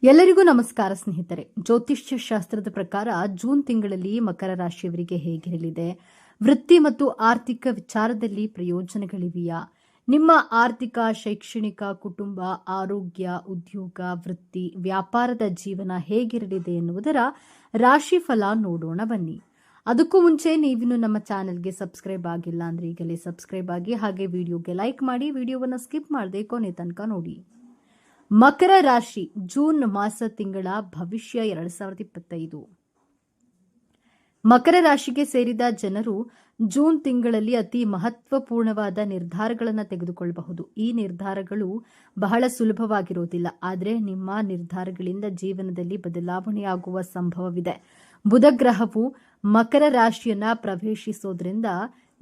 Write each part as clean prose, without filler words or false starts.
ಎಲ್ಲರಿಗೂ ನಮಸ್ಕಾರ ಸ್ನೇಹಿತರೆ. ಜ್ಯೋತಿಷ್ಯ ಶಾಸ್ತ್ರದ ಪ್ರಕಾರ ಜೂನ್ ತಿಂಗಳಲ್ಲಿ ಮಕರ ರಾಶಿಯವರಿಗೆ ಹೇಗಿರಲಿದೆ, ವೃತ್ತಿ ಮತ್ತು ಆರ್ಥಿಕ ವಿಚಾರದಲ್ಲಿ ಪ್ರಯೋಜನಗಳಿವೆಯಾ, ನಿಮ್ಮ ಆರ್ಥಿಕ, ಶೈಕ್ಷಣಿಕ, ಕುಟುಂಬ, ಆರೋಗ್ಯ, ಉದ್ಯೋಗ, ವೃತ್ತಿ, ವ್ಯಾಪಾರದ ಜೀವನ ಹೇಗಿರಲಿದೆ ಎನ್ನುವುದರ ರಾಶಿಫಲ ನೋಡೋಣ ಬನ್ನಿ. ಅದಕ್ಕೂ ಮುಂಚೆ ನೀವಿನ್ನು ನಮ್ಮ ಚಾನೆಲ್ಗೆ ಸಬ್ಸ್ಕ್ರೈಬ್ ಆಗಿಲ್ಲ ಅಂದ್ರೆ ಈಗಲೇ ಸಬ್ಸ್ಕ್ರೈಬ್ ಆಗಿ, ಹಾಗೆ ವಿಡಿಯೋಗೆ ಲೈಕ್ ಮಾಡಿ, ವಿಡಿಯೋವನ್ನು ಸ್ಕಿಪ್ ಮಾಡದೆ ಕೊನೆ ತನಕ ನೋಡಿ. ಮಕರ ರಾಶಿ ಜೂನ್ ಮಾಸ ತಿಂಗಳ ಭವಿಷ್ಯ 2025. ಮಕರ ರಾಶಿಗೆ ಸೇರಿದ ಜನರು ಜೂನ್ ತಿಂಗಳಲ್ಲಿ ಅತಿ ಮಹತ್ವಪೂರ್ಣವಾದ ನಿರ್ಧಾರಗಳನ್ನು ತೆಗೆದುಕೊಳ್ಳಬಹುದು. ಈ ನಿರ್ಧಾರಗಳು ಬಹಳ ಸುಲಭವಾಗಿರುವುದಿಲ್ಲ, ಆದರೆ ನಿಮ್ಮ ನಿರ್ಧಾರಗಳಿಂದ ಜೀವನದಲ್ಲಿ ಬದಲಾವಣೆಯಾಗುವ ಸಂಭವವಿದೆ. ಬುಧ ಗ್ರಹವು ಮಕರ ರಾಶಿಯನ್ನ ಪ್ರವೇಶಿಸೋದ್ರಿಂದ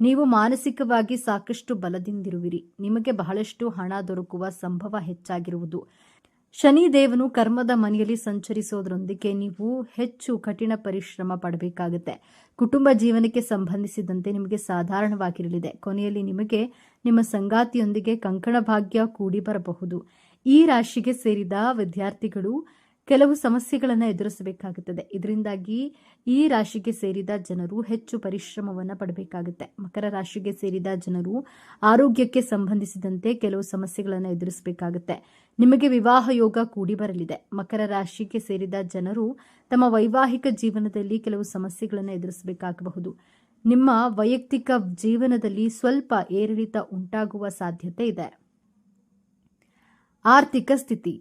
ನೀವು ಮಾನಸಿಕವಾಗಿ ಸಾಕಷ್ಟು ಬಲದಿಂದಿರುವಿರಿ. ನಿಮಗೆ ಬಹಳಷ್ಟು ಹಣ ದೊರಕುವ ಸಂಭವ ಹೆಚ್ಚಾಗಿರುವುದು. ಶನಿ ದೇವನು ಕರ್ಮದ ಮನೆಯಲ್ಲಿ ಸಂಚರಿಸೋದ್ರೊಂದಿಗೆ ನೀವು ಹೆಚ್ಚು ಕಠಿಣ ಪರಿಶ್ರಮ ಪಡಬೇಕಾಗುತ್ತೆ. ಕುಟುಂಬ ಜೀವನಕ್ಕೆ ಸಂಬಂಧಿಸಿದಂತೆ ನಿಮಗೆ ಸಾಧಾರಣವಾಗಿರಲಿದೆ. ಕೊನೆಯಲ್ಲಿ ನಿಮಗೆ ನಿಮ್ಮ ಸಂಗಾತಿಯೊಂದಿಗೆ ಕಂಕಣ ಭಾಗ್ಯ ಕೂಡಿ ಬರಬಹುದು. ಈ ರಾಶಿಗೆ ಸೇರಿದ ವಿದ್ಯಾರ್ಥಿಗಳು ಕೆಲವು ಸಮಸ್ಯೆಗಳನ್ನು ಎದುರಿಸಬೇಕಾಗುತ್ತದೆ. ಇದರಿಂದಾಗಿ ಈ ರಾಶಿಗೆ ಸೇರಿದ ಜನರು ಹೆಚ್ಚು ಪರಿಶ್ರಮವನ್ನು ಪಡಬೇಕಾಗುತ್ತೆ. ಮಕರ ರಾಶಿಗೆ ಸೇರಿದ ಜನರು ಆರೋಗ್ಯಕ್ಕೆ ಸಂಬಂಧಿಸಿದಂತೆ ಕೆಲವು ಸಮಸ್ಯೆಗಳನ್ನು ಎದುರಿಸಬೇಕಾಗುತ್ತೆ. ನಿಮಗೆ ವಿವಾಹ ಯೋಗ ಕೂಡಿ ಬರಲಿದೆ. ಮಕರ ರಾಶಿಗೆ ಸೇರಿದ ಜನರು ತಮ್ಮ ವೈವಾಹಿಕ ಜೀವನದಲ್ಲಿ ಕೆಲವು ಸಮಸ್ಯೆಗಳನ್ನು ಎದುರಿಸಬೇಕಾಗಬಹುದು. ನಿಮ್ಮ ವೈಯಕ್ತಿಕ ಜೀವನದಲ್ಲಿ ಸ್ವಲ್ಪ ಏರಿಳಿತ ಉಂಟಾಗುವ ಸಾಧ್ಯತೆ ಇದೆ. ಆರ್ಥಿಕ ಸ್ಥಿತಿ.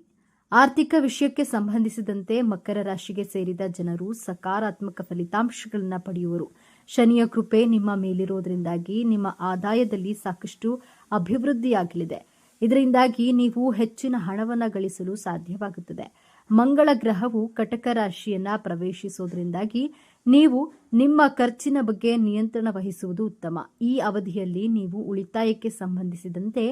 ಆರ್ಥಿಕ ವಿಷಯಕ್ಕೆ ಸಂಬಂಧಿಸಿದಂತೆ ಮಕರ ರಾಶಿಗೆ ಸೇರಿದ ಜನರು ಸಕಾರಾತ್ಮಕ ಫಲಿತಾಂಶಗಳನ್ನು ಪಡೆಯುವರು. ಶನಿಯ ಕೃಪೆ ನಿಮ್ಮ ಮೇಲಿರೋದ್ರಿಂದಾಗಿ ನಿಮ್ಮ ಆದಾಯದಲ್ಲಿ ಸಾಕಷ್ಟು ಅಭಿವೃದ್ಧಿಯಾಗಲಿದೆ. ಇದರಿಂದಾಗಿ ನೀವು ಹೆಚ್ಚಿನ ಹಣವನ್ನು ಗಳಿಸಲು ಸಾಧ್ಯವಾಗುತ್ತದೆ. ಮಂಗಳ ಗ್ರಹವು ಕಟಕ ರಾಶಿಯನ್ನ ಪ್ರವೇಶಿಸೋದ್ರಿಂದಾಗಿ ನೀವು ನಿಮ್ಮ ಖರ್ಚಿನ ಬಗ್ಗೆ ನಿಯಂತ್ರಣ ವಹಿಸುವುದು ಉತ್ತಮ. ಈ ಅವಧಿಯಲ್ಲಿ ನೀವು ಉಳಿತಾಯಕ್ಕೆ ಸಂಬಂಧಿಸಿದಂತೆ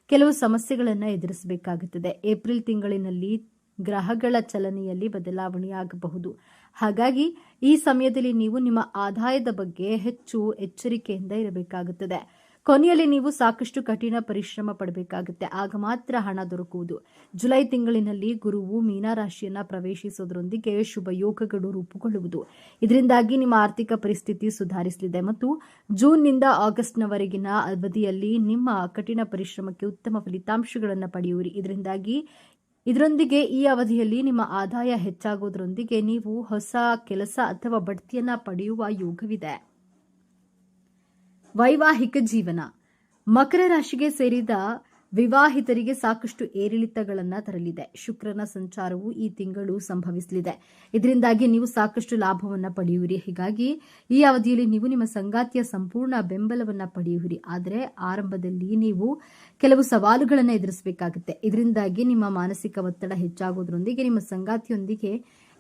ಕೆಲವು ಸಮಸ್ಯೆಗಳನ್ನು ಎದುರಿಸಬೇಕಾಗುತ್ತದೆ. ಏಪ್ರಿಲ್ ತಿಂಗಳಿನಲ್ಲಿ ಗ್ರಹಗಳ ಚಲನೆಯಲ್ಲಿ ಬದಲಾವಣೆಯಾಗಬಹುದು. ಹಾಗಾಗಿ ಈ ಸಮಯದಲ್ಲಿ ನೀವು ನಿಮ್ಮ ಆದಾಯದ ಬಗ್ಗೆ ಹೆಚ್ಚು ಎಚ್ಚರಿಕೆಯಿಂದ ಇರಬೇಕಾಗುತ್ತದೆ. ಕೊನೆಯಲ್ಲಿ ನೀವು ಸಾಕಷ್ಟು ಕಠಿಣ ಪರಿಶ್ರಮ ಪಡಬೇಕಾಗುತ್ತೆ, ಆಗ ಮಾತ್ರ ಹಣ ದೊರಕುವುದು. ಜುಲೈ ತಿಂಗಳಿನಲ್ಲಿ ಗುರುವು ಮೀನ ರಾಶಿಯನ್ನ ಪ್ರವೇಶಿಸೋದ್ರೊಂದಿಗೆ ಶುಭ ಯೋಗಗಳು ರೂಪುಗೊಳ್ಳುವುದು. ಇದರಿಂದಾಗಿ ನಿಮ್ಮ ಆರ್ಥಿಕ ಪರಿಸ್ಥಿತಿ ಸುಧಾರಿಸಲಿದೆ ಮತ್ತು ಜೂನ್ನಿಂದ ಆಗಸ್ಟ್ನವರೆಗಿನ ಅವಧಿಯಲ್ಲಿ ನಿಮ್ಮ ಕಠಿಣ ಪರಿಶ್ರಮಕ್ಕೆ ಉತ್ತಮ ಫಲಿತಾಂಶಗಳನ್ನು ಪಡೆಯುವಿರಿ. ಇದರೊಂದಿಗೆ ಈ ಅವಧಿಯಲ್ಲಿ ನಿಮ್ಮ ಆದಾಯ ಹೆಚ್ಚಾಗುವುದರೊಂದಿಗೆ ನೀವು ಹೊಸ ಕೆಲಸ ಅಥವಾ ಬಡ್ತಿಯನ್ನ ಪಡೆಯುವ ಯೋಗವಿದೆ. ವೈವಾಹಿಕ ಜೀವನ. ಮಕರ ರಾಶಿಗೆ ಸೇರಿದ ವಿವಾಹಿತರಿಗೆ ಸಾಕಷ್ಟು ಏರಿಳಿತಗಳನ್ನು ತರಲಿದೆ. ಶುಕ್ರನ ಸಂಚಾರವು ಈ ತಿಂಗಳು ಸಂಭವಿಸಲಿದೆ. ಇದರಿಂದಾಗಿ ನೀವು ಸಾಕಷ್ಟು ಲಾಭವನ್ನು ಪಡೆಯುವಿರಿ. ಹೀಗಾಗಿ ಈ ಅವಧಿಯಲ್ಲಿ ನೀವು ನಿಮ್ಮ ಸಂಗಾತಿಯ ಸಂಪೂರ್ಣ ಬೆಂಬಲವನ್ನು ಪಡೆಯುವಿರಿ. ಆದರೆ ಆರಂಭದಲ್ಲಿ ನೀವು ಕೆಲವು ಸವಾಲುಗಳನ್ನು ಎದುರಿಸಬೇಕಾಗುತ್ತೆ. ಇದರಿಂದಾಗಿ ನಿಮ್ಮ ಮಾನಸಿಕ ಒತ್ತಡ ಹೆಚ್ಚಾಗೋದ್ರೊಂದಿಗೆ ನಿಮ್ಮ ಸಂಗಾತಿಯೊಂದಿಗೆ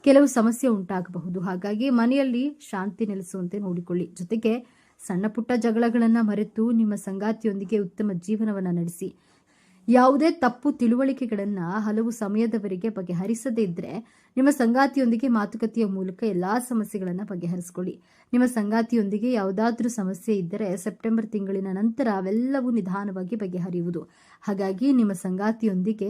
ಕೆಲವು ಸಮಸ್ಯೆ ಉಂಟಾಗಬಹುದು. ಹಾಗಾಗಿ ಮನೆಯಲ್ಲಿ ಶಾಂತಿ ನೆಲೆಸುವಂತೆ ನೋಡಿಕೊಳ್ಳಿ. ಜೊತೆಗೆ ಸಣ್ಣ ಪುಟ್ಟ ಜಗಳಗಳನ್ನು ಮರೆತು ನಿಮ್ಮ ಸಂಗಾತಿಯೊಂದಿಗೆ ಉತ್ತಮ ಜೀವನವನ್ನು ನಡೆಸಿ. ಯಾವುದೇ ತಪ್ಪು ತಿಳುವಳಿಕೆಗಳನ್ನು ಹಲವು ಸಮಯದವರೆಗೆ ಬಗೆಹರಿಸದೇ ಇದ್ದರೆ ನಿಮ್ಮ ಸಂಗಾತಿಯೊಂದಿಗೆ ಮಾತುಕತೆಯ ಮೂಲಕ ಎಲ್ಲಾ ಸಮಸ್ಯೆಗಳನ್ನು ಬಗೆಹರಿಸಿಕೊಳ್ಳಿ. ನಿಮ್ಮ ಸಂಗಾತಿಯೊಂದಿಗೆ ಯಾವುದಾದ್ರೂ ಸಮಸ್ಯೆ ಇದ್ದರೆ ಸೆಪ್ಟೆಂಬರ್ ತಿಂಗಳಿನ ನಂತರ ಅವೆಲ್ಲವೂ ನಿಧಾನವಾಗಿ ಬಗೆಹರಿಯುವುದು. ಹಾಗಾಗಿ ನಿಮ್ಮ ಸಂಗಾತಿಯೊಂದಿಗೆ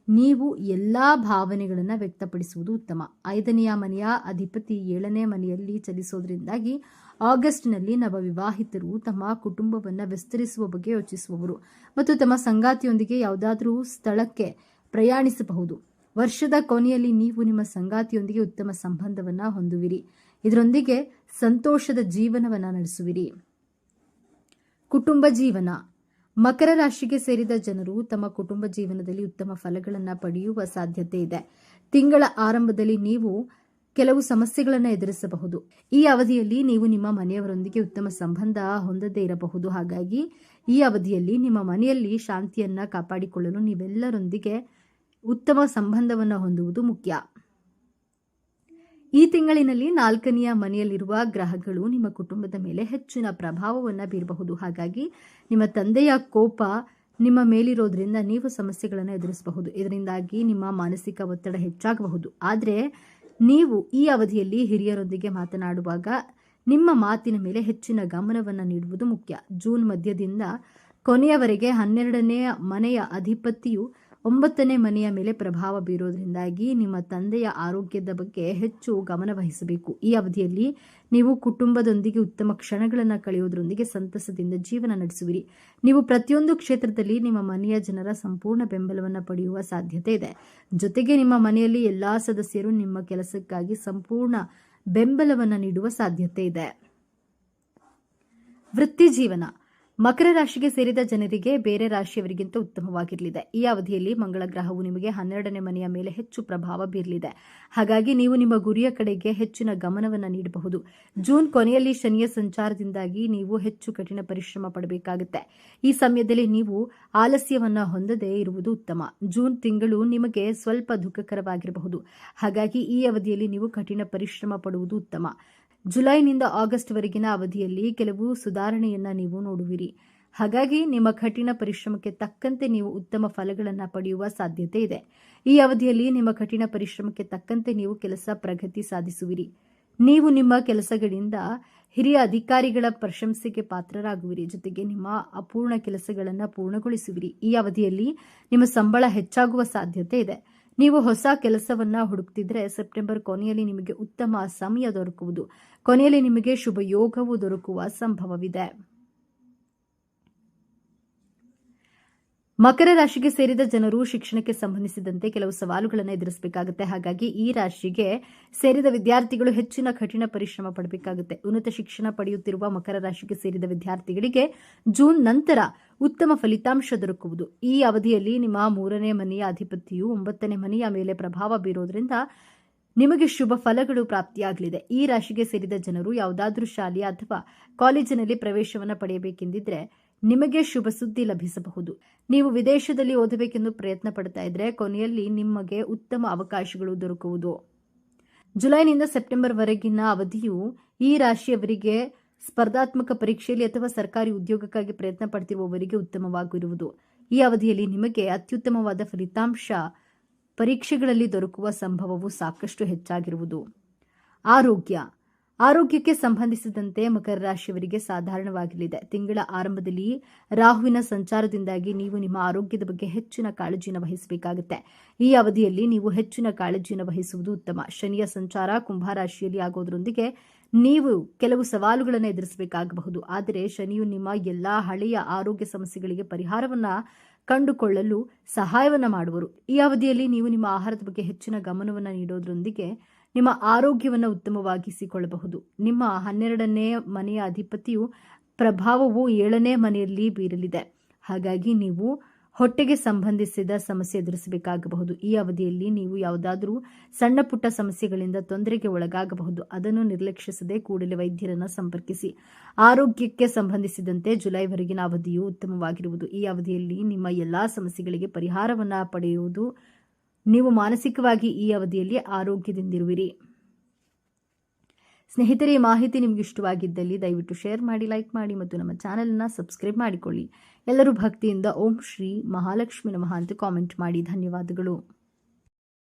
ನೀವು ಎಲ್ಲಾ ಭಾವನೆಗಳನ್ನು ವ್ಯಕ್ತಪಡಿಸುವುದು ಉತ್ತಮ. 5ನೇ ಮನೆಯ ಅಧಿಪತಿ 7ನೇ ಮನೆಯಲ್ಲಿ ಚಲಿಸೋದ್ರಿಂದಾಗಿ ಆಗಸ್ಟ್ನಲ್ಲಿ ನವವಿವಾಹಿತರು ತಮ್ಮ ಕುಟುಂಬವನ್ನು ವಿಸ್ತರಿಸುವ ಬಗ್ಗೆ ಯೋಚಿಸುವವರು ಮತ್ತು ತಮ್ಮ ಸಂಗಾತಿಯೊಂದಿಗೆ ಯಾವುದಾದ್ರೂ ಸ್ಥಳಕ್ಕೆ ಪ್ರಯಾಣಿಸಬಹುದು. ವರ್ಷದ ಕೊನೆಯಲ್ಲಿ ನೀವು ನಿಮ್ಮ ಸಂಗಾತಿಯೊಂದಿಗೆ ಉತ್ತಮ ಸಂಬಂಧವನ್ನು ಹೊಂದುವಿರಿ. ಇದರೊಂದಿಗೆ ಸಂತೋಷದ ಜೀವನವನ್ನು ನಡೆಸುವಿರಿ. ಕುಟುಂಬ ಜೀವನ. ಮಕರ ರಾಶಿಗೆ ಸೇರಿದ ಜನರು ತಮ್ಮ ಕುಟುಂಬ ಜೀವನದಲ್ಲಿ ಉತ್ತಮ ಫಲಗಳನ್ನು ಪಡೆಯುವ ಸಾಧ್ಯತೆ ಇದೆ. ತಿಂಗಳ ಆರಂಭದಲ್ಲಿ ನೀವು ಕೆಲವು ಸಮಸ್ಯೆಗಳನ್ನು ಎದುರಿಸಬಹುದು. ಈ ಅವಧಿಯಲ್ಲಿ ನೀವು ನಿಮ್ಮ ಮನೆಯವರೊಂದಿಗೆ ಉತ್ತಮ ಸಂಬಂಧ ಹೊಂದದೇ ಇರಬಹುದು. ಹಾಗಾಗಿ ಈ ಅವಧಿಯಲ್ಲಿ ನಿಮ್ಮ ಮನೆಯಲ್ಲಿ ಶಾಂತಿಯನ್ನ ಕಾಪಾಡಿಕೊಳ್ಳಲು ನೀವೆಲ್ಲರೊಂದಿಗೆ ಉತ್ತಮ ಸಂಬಂಧವನ್ನು ಹೊಂದುವುದು ಮುಖ್ಯ. ಈ ತಿಂಗಳಿನಲ್ಲಿ 4ನೇ ಮನೆಯಲ್ಲಿರುವ ಗ್ರಹಗಳು ನಿಮ್ಮ ಕುಟುಂಬದ ಮೇಲೆ ಹೆಚ್ಚಿನ ಪ್ರಭಾವವನ್ನು ಬೀರಬಹುದು. ಹಾಗಾಗಿ ನಿಮ್ಮ ತಂದೆಯ ಕೋಪ ನಿಮ್ಮ ಮೇಲಿರೋದ್ರಿಂದ ನೀವು ಸಮಸ್ಯೆಗಳನ್ನು ಎದುರಿಸಬಹುದು. ಇದರಿಂದಾಗಿ ನಿಮ್ಮ ಮಾನಸಿಕ ಒತ್ತಡ ಹೆಚ್ಚಾಗಬಹುದು. ಆದರೆ ನೀವು ಈ ಅವಧಿಯಲ್ಲಿ ಹಿರಿಯರೊಂದಿಗೆ ಮಾತನಾಡುವಾಗ ನಿಮ್ಮ ಮಾತಿನ ಮೇಲೆ ಹೆಚ್ಚಿನ ಗಮನವನ್ನು ನೀಡುವುದು ಮುಖ್ಯ. ಜೂನ್ ಮಧ್ಯದಿಂದ ಕೊನೆಯವರೆಗೆ 12ನೇ ಮನೆಯ ಅಧಿಪತಿಯು 9ನೇ ಮನೆಯ ಮೇಲೆ ಪ್ರಭಾವ ಬೀರೋದ್ರಿಂದಾಗಿ ನಿಮ್ಮ ತಂದೆಯ ಆರೋಗ್ಯದ ಬಗ್ಗೆ ಹೆಚ್ಚು ಗಮನ ವಹಿಸಬೇಕು. ಈ ಅವಧಿಯಲ್ಲಿ ನೀವು ಕುಟುಂಬದೊಂದಿಗೆ ಉತ್ತಮ ಕ್ಷಣಗಳನ್ನು ಕಳೆಯೋದ್ರೊಂದಿಗೆ ಸಂತಸದಿಂದ ಜೀವನ ನಡೆಸುವಿರಿ. ನೀವು ಪ್ರತಿಯೊಂದು ಕ್ಷೇತ್ರದಲ್ಲಿ ನಿಮ್ಮ ಮನೆಯ ಜನರ ಸಂಪೂರ್ಣ ಬೆಂಬಲವನ್ನು ಪಡೆಯುವ ಸಾಧ್ಯತೆ ಇದೆ. ಜೊತೆಗೆ ನಿಮ್ಮ ಮನೆಯಲ್ಲಿ ಎಲ್ಲಾ ಸದಸ್ಯರು ನಿಮ್ಮ ಕೆಲಸಕ್ಕಾಗಿ ಸಂಪೂರ್ಣ ಬೆಂಬಲವನ್ನು ನೀಡುವ ಸಾಧ್ಯತೆ ಇದೆ. ವೃತ್ತಿ ಜೀವನ. ಮಕರ ರಾಶಿಗೆ ಸೇರಿದ ಜನರಿಗೆ ಬೇರೆ ರಾಶಿಯವರಿಗಿಂತ ಉತ್ತಮವಾಗಿರಲಿದೆ. ಈ ಅವಧಿಯಲ್ಲಿ ಮಂಗಳ ಗ್ರಹವು ನಿಮಗೆ 12ನೇ ಮನೆಯ ಮೇಲೆ ಹೆಚ್ಚು ಪ್ರಭಾವ ಬೀರಲಿದೆ. ಹಾಗಾಗಿ ನೀವು ನಿಮ್ಮ ಗುರಿಯ ಕಡೆಗೆ ಹೆಚ್ಚಿನ ಗಮನವನ್ನು ನೀಡಬಹುದು. ಜೂನ್ ಕೊನೆಯಲ್ಲಿ ಶನಿಯ ಸಂಚಾರದಿಂದಾಗಿ ನೀವು ಹೆಚ್ಚು ಕಠಿಣ ಪರಿಶ್ರಮ ಪಡಬೇಕಾಗುತ್ತೆ. ಈ ಸಮಯದಲ್ಲಿ ನೀವು ಆಲಸ್ಯವನ್ನು ಹೊಂದದೇ ಇರುವುದು ಉತ್ತಮ. ಜೂನ್ ತಿಂಗಳು ನಿಮಗೆ ಸ್ವಲ್ಪ ದುಃಖಕರವಾಗಿರಬಹುದು. ಹಾಗಾಗಿ ಈ ಅವಧಿಯಲ್ಲಿ ನೀವು ಕಠಿಣ ಪರಿಶ್ರಮ ಪಡುವುದು ಉತ್ತಮ. ಜುಲೈನಿಂದ ಆಗಸ್ಟ್ ವರೆಗಿನ ಅವಧಿಯಲ್ಲಿ ಕೆಲವು ಸುಧಾರಣೆಯನ್ನ ನೀವು ನೋಡುವಿರಿ. ಹಾಗಾಗಿ ನಿಮ್ಮ ಕಠಿಣ ಪರಿಶ್ರಮಕ್ಕೆ ತಕ್ಕಂತೆ ನೀವು ಉತ್ತಮ ಫಲಗಳನ್ನು ಪಡೆಯುವ ಸಾಧ್ಯತೆ ಇದೆ. ಈ ಅವಧಿಯಲ್ಲಿ ನಿಮ್ಮ ಕಠಿಣ ಪರಿಶ್ರಮಕ್ಕೆ ತಕ್ಕಂತೆ ನೀವು ಕೆಲಸ ಪ್ರಗತಿ ಸಾಧಿಸುವಿರಿ. ನೀವು ನಿಮ್ಮ ಕೆಲಸಗಳಿಂದ ಹಿರಿಯ ಅಧಿಕಾರಿಗಳ ಪ್ರಶಂಸೆಗೆ ಪಾತ್ರರಾಗುವಿರಿ. ಜೊತೆಗೆ ನಿಮ್ಮ ಅಪೂರ್ಣ ಕೆಲಸಗಳನ್ನು ಪೂರ್ಣಗೊಳಿಸುವಿರಿ. ಈ ಅವಧಿಯಲ್ಲಿ ನಿಮ್ಮ ಸಂಬಳ ಹೆಚ್ಚಾಗುವ ಸಾಧ್ಯತೆ ಇದೆ. ನೀವು ಹೊಸ ಕೆಲಸವನ್ನ ಹುಡುಕ್ತಿದ್ರೆ ಸೆಪ್ಟೆಂಬರ್ ಕೊನೆಯಲ್ಲಿ ನಿಮಗೆ ಉತ್ತಮ ಸಮಯ ದೊರಕುವುದು. ಕೊನೆಯಲ್ಲಿ ನಿಮಗೆ ಶುಭ ಯೋಗವು ದೊರಕುವ ಸಂಭವವಿದೆ. ಮಕರ ರಾಶಿಗೆ ಸೇರಿದ ಜನರು ಶಿಕ್ಷಣಕ್ಕೆ ಸಂಬಂಧಿಸಿದಂತೆ ಕೆಲವು ಸವಾಲುಗಳನ್ನು ಎದುರಿಸಬೇಕಾಗುತ್ತೆ. ಹಾಗಾಗಿ ಈ ರಾಶಿಗೆ ಸೇರಿದ ವಿದ್ಯಾರ್ಥಿಗಳು ಹೆಚ್ಚಿನ ಕಠಿಣ ಪರಿಶ್ರಮ ಪಡಬೇಕಾಗುತ್ತೆ. ಉನ್ನತ ಶಿಕ್ಷಣ ಪಡೆಯುತ್ತಿರುವ ಮಕರ ರಾಶಿಗೆ ಸೇರಿದ ವಿದ್ಯಾರ್ಥಿಗಳಿಗೆ ಜೂನ್ ನಂತರ ಉತ್ತಮ ಫಲಿತಾಂಶ ದೊರಕುವುದು. ಈ ಅವಧಿಯಲ್ಲಿ ನಿಮ್ಮ 3ನೇ ಮನೆಯ ಅಧಿಪತಿಯು 9ನೇ ಮನೆಯ ಮೇಲೆ ಪ್ರಭಾವ ಬೀರೋದ್ರಿಂದ ನಿಮಗೆ ಶುಭ ಫಲಗಳು ಪ್ರಾಪ್ತಿಯಾಗಲಿದೆ. ಈ ರಾಶಿಗೆ ಸೇರಿದ ಜನರು ಯಾವುದಾದ್ರೂ ಶಾಲೆ ಅಥವಾ ಕಾಲೇಜಿನಲ್ಲಿ ಪ್ರವೇಶವನ್ನು ಪಡೆಯಬೇಕೆಂದಿದ್ರೆ ನಿಮಗೆ ಶುಭ ಸುದ್ದಿ ಲಭಿಸಬಹುದು. ನೀವು ವಿದೇಶದಲ್ಲಿ ಓದಬೇಕೆಂದು ಪ್ರಯತ್ನ ಪಡ್ತಾ ಇದ್ರೆ ಕೊನೆಯಲ್ಲಿ ನಿಮಗೆ ಉತ್ತಮ ಅವಕಾಶಗಳು ದೊರಕುವುದು. ಜುಲೈನಿಂದ ಸೆಪ್ಟೆಂಬರ್ ವರೆಗಿನ ಅವಧಿಯು ಈ ರಾಶಿಯವರಿಗೆ ಸ್ಪರ್ಧಾತ್ಮಕ ಪರೀಕ್ಷೆಯಲ್ಲಿ ಅಥವಾ ಸರ್ಕಾರಿ ಉದ್ಯೋಗಕ್ಕಾಗಿ ಪ್ರಯತ್ನ ಪಡ್ತಿರುವವರಿಗೆ ಉತ್ತಮವಾಗಿರುವುದು. ಈ ಅವಧಿಯಲ್ಲಿ ನಿಮಗೆ ಅತ್ಯುತ್ತಮವಾದ ಫಲಿತಾಂಶ ಪರೀಕ್ಷೆಗಳಲ್ಲಿ ದೊರಕುವ ಸಂಭವವು ಸಾಕಷ್ಟು ಹೆಚ್ಚಾಗಿರುವುದು. ಆರೋಗ್ಯಕ್ಕೆ ಸಂಬಂಧಿಸಿದಂತೆ ಮಕರ ರಾಶಿಯವರಿಗೆ ಸಾಧಾರಣವಾಗಿರಲಿದೆ. ತಿಂಗಳ ಆರಂಭದಲ್ಲಿ ರಾಹುವಿನ ಸಂಚಾರದಿಂದಾಗಿ ನೀವು ನಿಮ್ಮ ಆರೋಗ್ಯದ ಬಗ್ಗೆ ಹೆಚ್ಚಿನ ಕಾಳಜಿಯನ್ನು ವಹಿಸಬೇಕಾಗುತ್ತೆ. ಈ ಅವಧಿಯಲ್ಲಿ ನೀವು ಹೆಚ್ಚಿನ ಕಾಳಜಿಯನ್ನು ವಹಿಸುವುದು ಉತ್ತಮ. ಶನಿಯ ಸಂಚಾರ ಕುಂಭರಾಶಿಯಲ್ಲಿ ಆಗೋದ್ರೊಂದಿಗೆ ನೀವು ಕೆಲವು ಸವಾಲುಗಳನ್ನು ಎದುರಿಸಬೇಕಾಗಬಹುದು. ಆದರೆ ಶನಿಯು ನಿಮ್ಮ ಎಲ್ಲಾ ಹಳೆಯ ಆರೋಗ್ಯ ಸಮಸ್ಯೆಗಳಿಗೆ ಪರಿಹಾರವನ್ನ ಕಂಡುಕೊಳ್ಳಲು ಸಹಾಯವನ್ನು ಮಾಡುವರು. ಈ ಅವಧಿಯಲ್ಲಿ ನೀವು ನಿಮ್ಮ ಆಹಾರದ ಬಗ್ಗೆ ಹೆಚ್ಚಿನ ಗಮನವನ್ನು ನೀಡೋದ್ರೊಂದಿಗೆ ನಿಮ್ಮ ಆರೋಗ್ಯವನ್ನು ಉತ್ತಮವಾಗಿಸಿಕೊಳ್ಳಬಹುದು. ನಿಮ್ಮ 12ನೇ ಮನೆಯ ಅಧಿಪತಿಯು ಪ್ರಭಾವವು 7ನೇ ಮನೆಯಲ್ಲಿ ಬೀರಲಿದೆ. ಹಾಗಾಗಿ ನೀವು ಹೊಟ್ಟೆಗೆ ಸಂಬಂಧಿಸಿದ ಸಮಸ್ಯೆ ಎದುರಿಸಬೇಕಾಗಬಹುದು. ಈ ಅವಧಿಯಲ್ಲಿ ನೀವು ಯಾವುದಾದರೂ ಸಣ್ಣ ಪುಟ್ಟ ಸಮಸ್ಯೆಗಳಿಂದ ತೊಂದರೆಗೆ ಒಳಗಾಗಬಹುದು. ಅದನ್ನು ನಿರ್ಲಕ್ಷಿಸದೆ ಕೂಡಲೇ ವೈದ್ಯರನ್ನು ಸಂಪರ್ಕಿಸಿ. ಆರೋಗ್ಯಕ್ಕೆ ಸಂಬಂಧಿಸಿದಂತೆ ಜುಲೈವರೆಗಿನ ಅವಧಿಯು ಉತ್ತಮವಾಗಿರುವುದು. ಈ ಅವಧಿಯಲ್ಲಿ ನಿಮ್ಮ ಎಲ್ಲಾ ಸಮಸ್ಯೆಗಳಿಗೆ ಪರಿಹಾರವನ್ನು ಪಡೆಯುವುದು. ನೀವು ಮಾನಸಿಕವಾಗಿ ಈ ಅವಧಿಯಲ್ಲಿ ಆರೋಗ್ಯದಿಂದಿರುವಿರಿ. ಸ್ನೇಹಿತರೆ, ಈ ಮಾಹಿತಿ ನಿಮಗೆ ಇಷ್ಟವಾಗಿದ್ದಲ್ಲಿ ದಯವಿಟ್ಟು ಶೇರ್ ಮಾಡಿ, ಲೈಕ್ ಮಾಡಿ ಮತ್ತು ನಮ್ಮ ಚಾನೆಲ್ ಅನ್ನು ಸಬ್ಸ್ಕ್ರೈಬ್ ಮಾಡಿಕೊಳ್ಳಿ. ಎಲ್ಲರೂ ಭಕ್ತಿಯಿಂದ ಓಂ ಶ್ರೀ ಮಹಾಲಕ್ಷ್ಮಿ ನಮಃ ಅಂತ ಕಾಮೆಂಟ್ ಮಾಡಿ. ಧನ್ಯವಾದಗಳು.